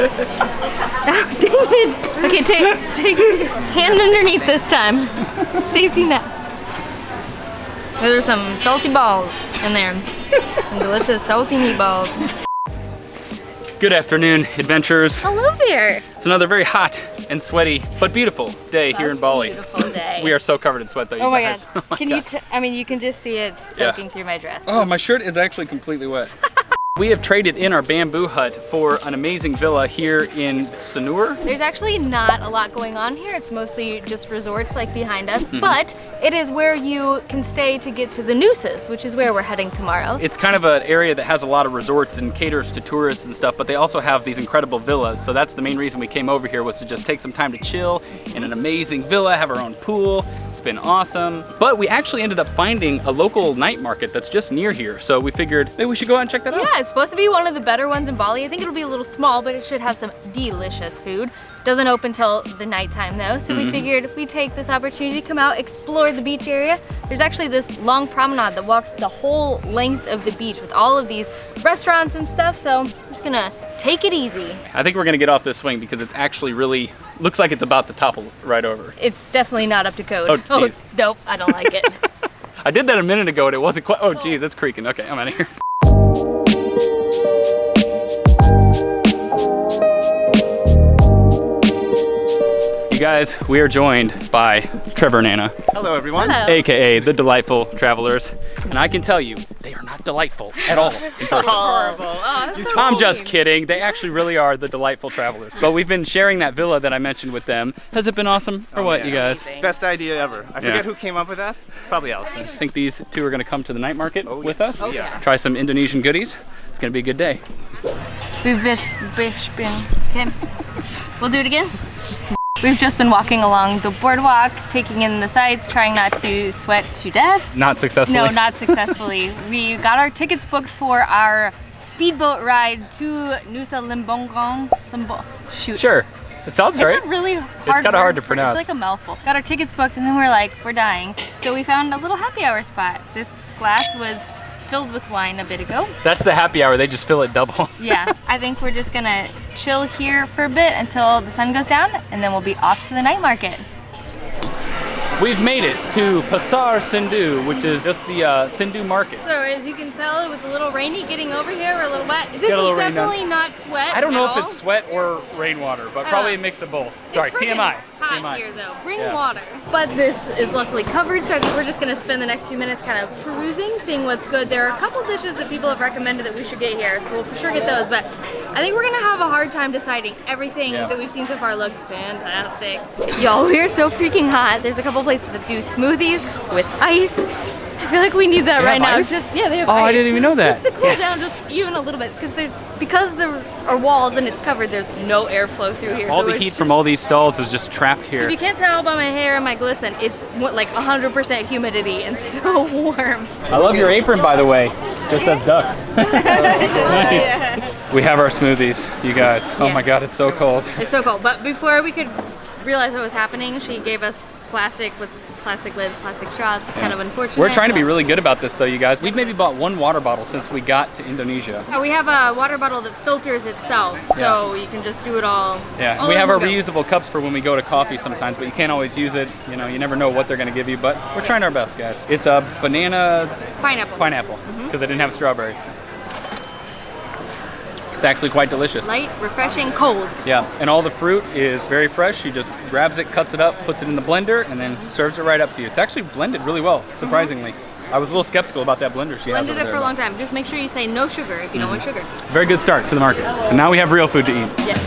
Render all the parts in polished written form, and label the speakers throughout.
Speaker 1: Oh, dang it. Okay, take hand underneath this time. Safety net. There's some salty balls in there. Some delicious salty meatballs.
Speaker 2: Good afternoon, adventurers.
Speaker 1: Hello there.
Speaker 2: It's another very hot and sweaty, but beautiful day here in Bali.
Speaker 1: Beautiful day.
Speaker 2: We are so covered in sweat though, you guys.
Speaker 1: God. Oh my God. I mean, you can just see it soaking through my dress.
Speaker 2: Oh, my shirt is actually completely wet. We have traded in our bamboo hut for an amazing villa here in Sanur.
Speaker 1: There's actually not a lot going on here. It's mostly just resorts like behind us, but it is where you can stay to get to the Nooses, which is where we're heading tomorrow.
Speaker 2: It's kind of an area that has a lot of resorts and caters to tourists and stuff, but they also have these incredible villas. So that's the main reason we came over here, was to just take some time to chill in an amazing villa, have our own pool. It's been awesome. But we actually ended up finding a local night market that's just near here. So we figured maybe we should go out and check that out.
Speaker 1: Yeah, it's supposed to be one of the better ones in Bali. I think it'll be a little small, but it should have some delicious food. Doesn't open till the nighttime though, so we figured if we take this opportunity to come out, explore the beach area. There's actually this long promenade that walks the whole length of the beach with all of these restaurants and stuff, so I'm just gonna take it easy.
Speaker 2: I think we're gonna get off this swing because it's actually really, looks like it's about to topple right over.
Speaker 1: It's definitely not up to code.
Speaker 2: Oh, geez.
Speaker 1: Nope, I don't like it.
Speaker 2: I did that a minute ago and it wasn't quite, oh geez, it's creaking. Okay, I'm out of here. You guys, we are joined by Trevor and Anna.
Speaker 3: Hello everyone.
Speaker 1: Hello.
Speaker 2: AKA the Delightful Travelers. And I can tell you, they are not delightful at all in person.
Speaker 1: Horrible. Oh,
Speaker 2: I'm just kidding. They actually really are the Delightful Travelers. But we've been sharing that villa that I mentioned with them. Has it been awesome or what, you guys?
Speaker 3: Best idea ever. I forget who came up with that. Probably Allison.
Speaker 2: I think these two are gonna come to the night market with us.
Speaker 1: Oh, yeah.
Speaker 2: Try some Indonesian goodies. It's gonna be a good day.
Speaker 1: We've just been, okay, we'll do it again. We've just been walking along the boardwalk, taking in the sights, trying not to sweat to death.
Speaker 2: Not successfully?
Speaker 1: No, not successfully. We got our tickets booked for our speedboat ride to Nusa Lembongan. Shoot.
Speaker 2: Sure. It sounds right.
Speaker 1: It's a really hard
Speaker 2: It's kind of hard to
Speaker 1: word.
Speaker 2: pronounce.
Speaker 1: It's like a mouthful. Got our tickets booked and then we're like, we're dying. So we found a little happy hour spot. This glass was filled with wine a bit ago.
Speaker 2: That's the happy hour. They just fill it double.
Speaker 1: Yeah, I think we're just gonna chill here for a bit until the sun goes down and then we'll be off to the night market.
Speaker 2: We've made it to Pasar Sindhu, which is just the Sindhu market.
Speaker 1: So as you can tell, it was a little rainy getting over here, or a little wet. This
Speaker 2: Got a little
Speaker 1: is
Speaker 2: rain
Speaker 1: definitely not sweat.
Speaker 2: I don't know
Speaker 1: at
Speaker 2: if
Speaker 1: all.
Speaker 2: it's sweat or rainwater, but probably a mix of both. Sorry,
Speaker 1: It's freaking
Speaker 2: TMI.
Speaker 1: hot
Speaker 2: TMI.
Speaker 1: here though. Bring
Speaker 2: Yeah.
Speaker 1: water. But this is luckily covered, so I think we're just gonna spend the next few minutes kind of perusing, seeing what's good. There are a couple dishes that people have recommended that we should get here, so we'll for sure get those. But I think we're gonna have a hard time deciding. Everything that we've seen so far looks fantastic. Y'all, we are so freaking hot. There's a couple places that do smoothies with ice. I feel like we need that right now.
Speaker 2: Ice?
Speaker 1: Just yeah, they have
Speaker 2: Oh,
Speaker 1: ice.
Speaker 2: I didn't even know that.
Speaker 1: Just to cool down just even a little bit, because there are walls and it's covered. There's no airflow through here.
Speaker 2: All
Speaker 1: so
Speaker 2: the
Speaker 1: it's
Speaker 2: heat
Speaker 1: just,
Speaker 2: from all these stalls is just trapped
Speaker 1: if
Speaker 2: here.
Speaker 1: you can't tell by my hair and my glisten, it's like 100% humidity and so warm.
Speaker 2: I love your apron, by the way. It just says duck. Nice. We have our smoothies, you guys. Oh
Speaker 1: Yeah.
Speaker 2: my God, it's so cold.
Speaker 1: It's so cold. But before we could realize what was happening, she gave us plastic with plastic lids, plastic straws. Kind of unfortunate.
Speaker 2: We're trying to be really good about this though, you guys. We've maybe bought one water bottle since we got to Indonesia.
Speaker 1: Oh, we have a water bottle that filters itself, so you can just do it all.
Speaker 2: Yeah,
Speaker 1: all
Speaker 2: we
Speaker 1: in
Speaker 2: have our
Speaker 1: one go.
Speaker 2: reusable cups for when we go to coffee sometimes, but you can't always use it. You know, you never know what they're gonna give you, but we're trying our best, guys. It's a banana
Speaker 1: Pineapple.
Speaker 2: because I didn't have strawberry. It's actually quite delicious.
Speaker 1: Light, refreshing, cold.
Speaker 2: Yeah, and all the fruit is very fresh. She just grabs it, cuts it up, puts it in the blender, and then serves it right up to you. It's actually blended really well, surprisingly. I was a little skeptical about that blender she has
Speaker 1: Blended
Speaker 2: over
Speaker 1: it
Speaker 2: there,
Speaker 1: for a
Speaker 2: but
Speaker 1: long time. Just make sure you say no sugar if you don't want sugar.
Speaker 2: very good start to the market. And now we have real food to eat.
Speaker 1: Yes.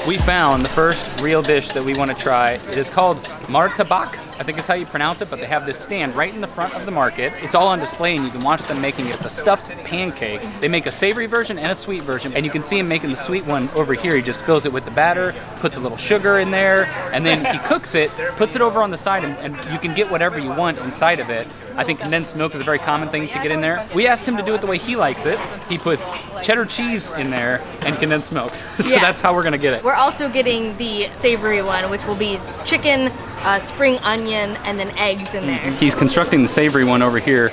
Speaker 2: We found the first real dish that we want to try. It is called Martabak. I think it's how you pronounce it, but they have this stand right in the front of the market. It's all on display and you can watch them making it. It's a stuffed pancake. They make a savory version and a sweet version, and you can see him making the sweet one over here. He just fills it with the batter, puts a little sugar in there, and then he cooks it, puts it over on the side, and you can get whatever you want inside of it. I think condensed milk is a very common thing to get in there. We asked him to do it the way he likes it. He puts cheddar cheese in there and condensed milk. So that's how we're gonna get it.
Speaker 1: We're also getting the savory one, which will be chicken, spring onion, and then eggs in there.
Speaker 2: He's constructing the savory one over here.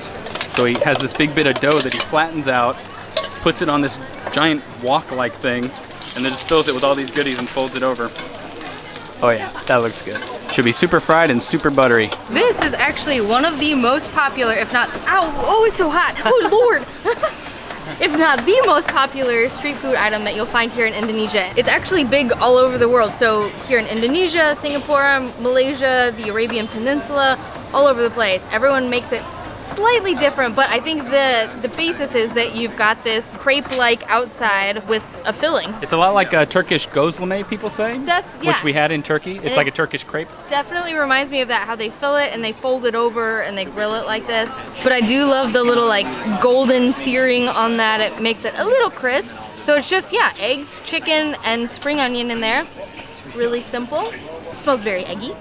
Speaker 2: So he has this big bit of dough that he flattens out, puts it on this giant wok-like thing, and then just fills it with all these goodies and folds it over. Oh yeah, that looks good. Should be super fried and super buttery.
Speaker 1: This is actually one of the most popular, if not, ow, oh, it's so hot. Oh, Lord. If not the most popular street food item that you'll find here in Indonesia. It's actually big all over the world. So here in Indonesia, Singapore, Malaysia, the Arabian Peninsula, all over the place. Everyone makes it slightly different, but I think the basis is that you've got this crepe-like outside with a filling.
Speaker 2: It's a lot like a Turkish gözleme, people say. Which we had in Turkey. It's like a Turkish crepe.
Speaker 1: Definitely reminds me of that, how they fill it and they fold it over and they grill it like this. But I do love the little like golden searing on that. It makes it a little crisp. So it's just, yeah, eggs, chicken, and spring onion in there. Really simple. It smells very eggy.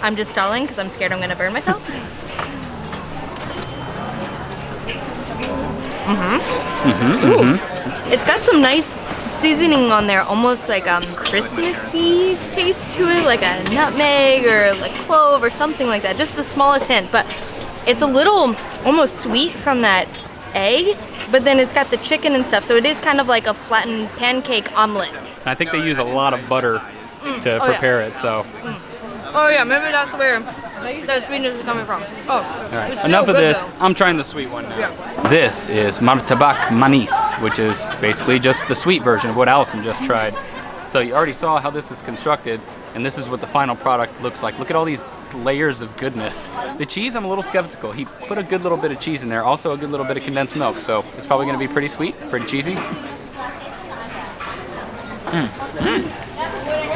Speaker 1: I'm just stalling because I'm scared I'm gonna burn myself. It's got some nice seasoning on there, almost like Christmassy taste to it, like a nutmeg or like clove or something like that. Just the smallest hint, but it's a little almost sweet from that egg, but then it's got the chicken and stuff, so it is kind of like a flattened pancake omelet.
Speaker 2: I think they use a lot of butter to prepare it, so.
Speaker 1: Oh yeah, maybe that's where that sweetness is coming from. Oh,
Speaker 2: all right. Enough of this. I'm trying the sweet one now. Yeah. This is Martabak manis, which is basically just the sweet version of what Allison just tried. So you already saw how this is constructed, and this is what the final product looks like. Look at all these layers of goodness. The cheese, I'm a little skeptical. He put a good little bit of cheese in there, also a good little bit of condensed milk, so it's probably going to be pretty sweet, pretty cheesy.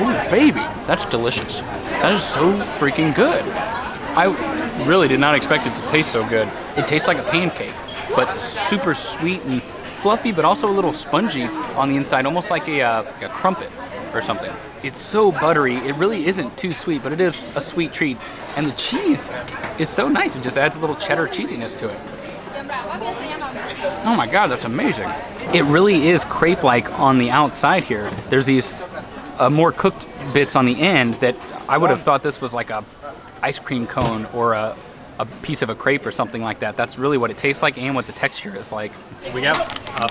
Speaker 2: Ooh, baby, that's delicious. That is so freaking good. I really did not expect it to taste so good. It tastes like a pancake, but super sweet and fluffy, but also a little spongy on the inside, almost like a crumpet or something. It's so buttery. It really isn't too sweet, but it is a sweet treat. And the cheese is so nice. It just adds a little cheddar cheesiness to it. Oh my God, that's amazing. It really is crepe-like on the outside here. There's these more cooked bits on the end that I would have thought this was like a ice cream cone or a piece of a crepe or something like that. That's really what it tastes like and what the texture is like. We got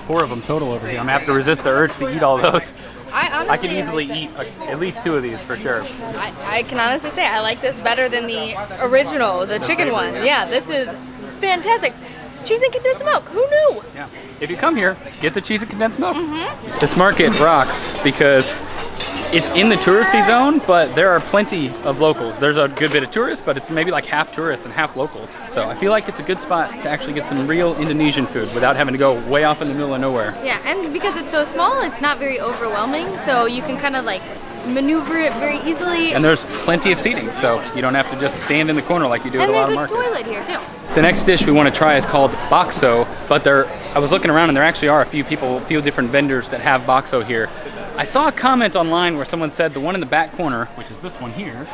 Speaker 2: 4 of them total over here. I'm gonna have to resist the urge to eat all those. I could easily eat at least 2 of these for sure.
Speaker 1: I can honestly say I like this better than the original, the chicken one. Yeah, this is fantastic. Cheese and condensed milk, who knew?
Speaker 2: Yeah. If you come here, get the cheese and condensed milk. This market rocks because it's in the touristy zone, but there are plenty of locals. There's a good bit of tourists, but it's maybe like half tourists and half locals. So I feel like it's a good spot to actually get some real Indonesian food without having to go way off in the middle of nowhere.
Speaker 1: Yeah, and because it's so small, it's not very overwhelming, so you can kind of like maneuver it very easily.
Speaker 2: And there's plenty of seating, so you don't have to just stand in the corner like you do at a lot of markets.
Speaker 1: And there's a toilet here too.
Speaker 2: The next dish we want to try is called bakso, but I was looking around and there actually are a few different vendors that have bakso here. I saw a comment online where someone said the one in the back corner, which is this one here,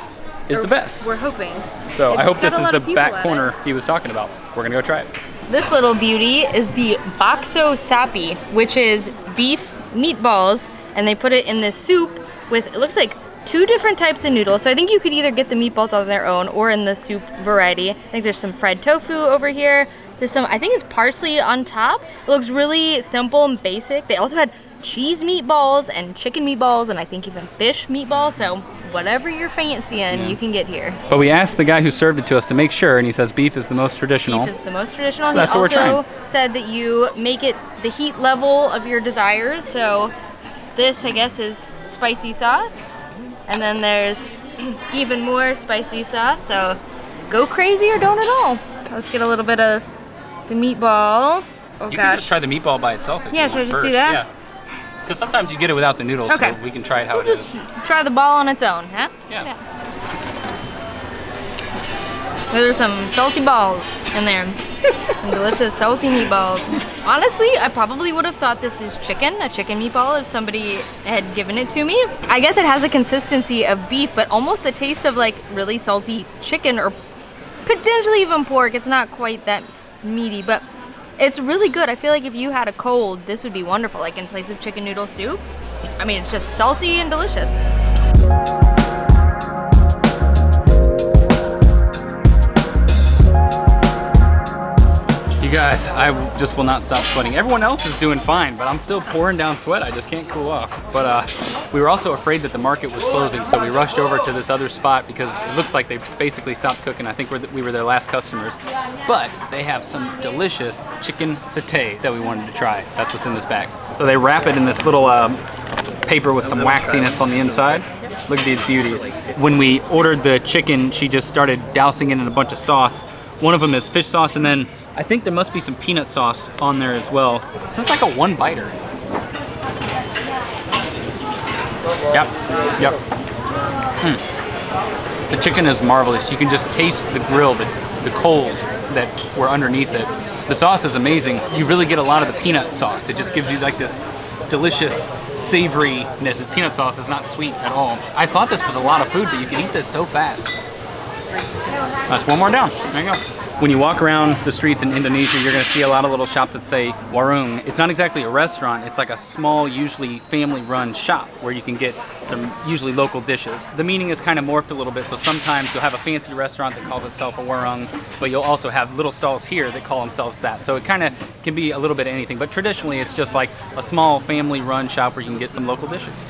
Speaker 2: is the best.
Speaker 1: We're hoping.
Speaker 2: So I hope this is the back corner he was talking about. We're gonna go try it.
Speaker 1: This little beauty is the bakso sapi, which is beef meatballs, and they put it in this soup with, it looks like 2 different types of noodles. So I think you could either get the meatballs on their own or in the soup variety. I think there's some fried tofu over here. There's some, I think it's parsley on top. It looks really simple and basic. They also had cheese meatballs and chicken meatballs and I think even fish meatballs. So whatever you're fancying, you can get here.
Speaker 2: But we asked the guy who served it to us to make sure, and he says beef is the most traditional.
Speaker 1: Beef is the most traditional.
Speaker 2: So that's what we're trying.
Speaker 1: He also said that you make it the heat level of your desires. So this, I guess, is spicy sauce. And then there's even more spicy sauce. So go crazy or don't at all. Let's get a little bit of the meatball. Oh,
Speaker 2: you can just try the meatball by itself.
Speaker 1: Yeah, should I just do that?
Speaker 2: Yeah. Because sometimes you get it without the noodles, so we can try it how it is.
Speaker 1: Just try the ball on its own, huh?
Speaker 2: Yeah.
Speaker 1: There's some salty balls in there. Some delicious salty meatballs. Honestly, I probably would have thought this is chicken, a chicken meatball, if somebody had given it to me. I guess it has the consistency of beef, but almost the taste of like really salty chicken or potentially even pork. It's not quite that meaty, but it's really good. I feel like if you had a cold, this would be wonderful, like in place of chicken noodle soup. I mean, it's just salty and delicious.
Speaker 2: Guys, I just will not stop sweating. Everyone else is doing fine, but I'm still pouring down sweat. I just can't cool off. But we were also afraid that the market was closing, so we rushed over to this other spot because it looks like they basically stopped cooking. I think we were their last customers. But they have some delicious chicken satay that we wanted to try. That's what's in this bag. So they wrap it in this little paper with some waxiness on the inside. Look at these beauties. When we ordered the chicken, she just started dousing it in a bunch of sauce. One of them is fish sauce, and then I think there must be some peanut sauce on there as well. This is like a one-biter. Yep. The chicken is marvelous. You can just taste the grill, the coals that were underneath it. The sauce is amazing. You really get a lot of the peanut sauce. It just gives you like this delicious savoriness. The peanut sauce is not sweet at all. I thought this was a lot of food, but you can eat this so fast. That's one more down. There you go. When you walk around the streets in Indonesia, you're going to see a lot of little shops that say warung. It's not exactly a restaurant. It's like a small, usually family-run shop where you can get some usually local dishes. The meaning is kind of morphed a little bit, so sometimes you'll have a fancy restaurant that calls itself a warung, but you'll also have little stalls here that call themselves that. So it kind of can be a little bit of anything, but traditionally it's just like a small family-run shop where you can get some local dishes.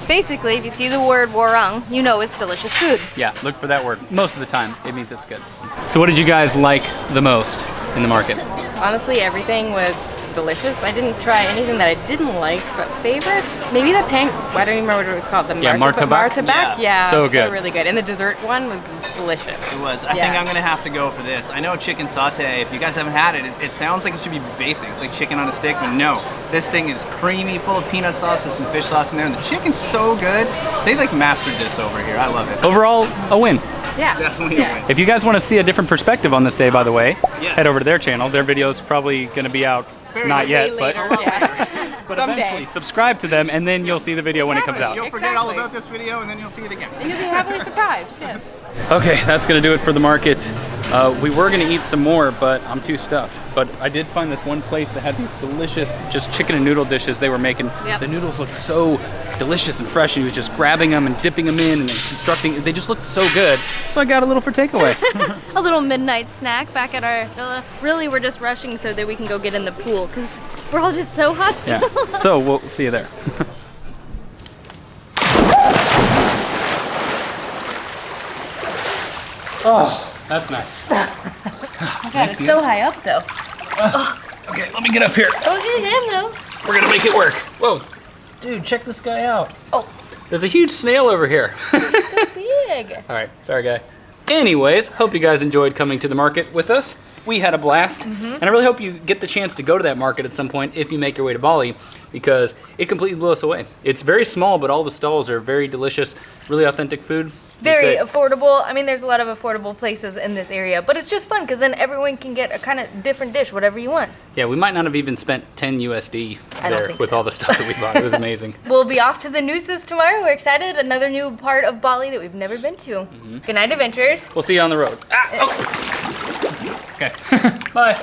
Speaker 1: Basically, if you see the word warung, you know it's delicious food.
Speaker 2: Yeah, look for that word. Most of the time, it means it's good. So what did you guys like the most in the market?
Speaker 1: Honestly, everything was delicious. I didn't try anything that I didn't like, but favorites? Maybe the I don't even remember what it was called. The
Speaker 2: Martabak?
Speaker 1: Martabak? Yeah.
Speaker 2: So good.
Speaker 1: They were really good. And the dessert one was delicious.
Speaker 3: It was. I think I'm gonna have to go for this. I know chicken satay, if you guys haven't had it, it sounds like it should be basic. It's like chicken on a stick, but no. This thing is creamy, full of peanut sauce with some fish sauce in there, and the chicken's so good. They like mastered this over here. I love it.
Speaker 2: Overall, a win.
Speaker 1: Yeah.
Speaker 3: Definitely a win.
Speaker 2: If you guys want to see a different perspective on this day, by the way,
Speaker 3: Yes.
Speaker 2: head over to their channel. Their video is probably going to be out, not yet, but eventually subscribe to them, and then you'll see the video when it comes out.
Speaker 3: You'll forget all about this video, and then you'll see it again.
Speaker 1: And you'll be happily surprised, yes.
Speaker 2: Okay, that's going to do it for the market. We were going to eat some more, but I'm too stuffed. But I did find this one place that had these delicious just chicken and noodle dishes they were making.
Speaker 1: Yep.
Speaker 2: The noodles looked so delicious and fresh, and he was just grabbing them and dipping them in and constructing. They just looked so good, so I got a little for takeaway.
Speaker 1: A little midnight snack back at our villa. Really, we're just rushing so that we can go get in the pool because we're all just so hot still.
Speaker 2: Yeah. So we'll see you there. Oh, that's nice.
Speaker 1: Oh God, it's so high up though.
Speaker 2: Okay, let me get up here.
Speaker 1: Don't hit him though.
Speaker 2: We're gonna make it work. Whoa. Dude, check this guy out.
Speaker 1: Oh.
Speaker 2: There's a huge snail over here.
Speaker 1: He's so big.
Speaker 2: All right, sorry guy. Anyways, hope you guys enjoyed coming to the market with us. We had a blast, and I really hope you get the chance to go to that market at some point if you make your way to Bali, because it completely blew us away. It's very small, but all the stalls are very delicious, really authentic food.
Speaker 1: Very affordable. I mean, there's a lot of affordable places in this area, but it's just fun because then everyone can get a kind of different dish, whatever you want.
Speaker 2: Yeah, we might not have even spent 10 USD
Speaker 1: I don't
Speaker 2: there
Speaker 1: think
Speaker 2: with
Speaker 1: so.
Speaker 2: all the stuff that we bought. It was amazing.
Speaker 1: We'll be off to the Nooses tomorrow. We're excited. Another new part of Bali that we've never been to. Good night, adventurers.
Speaker 2: We'll see you on the road. Ah, oh. Okay, bye.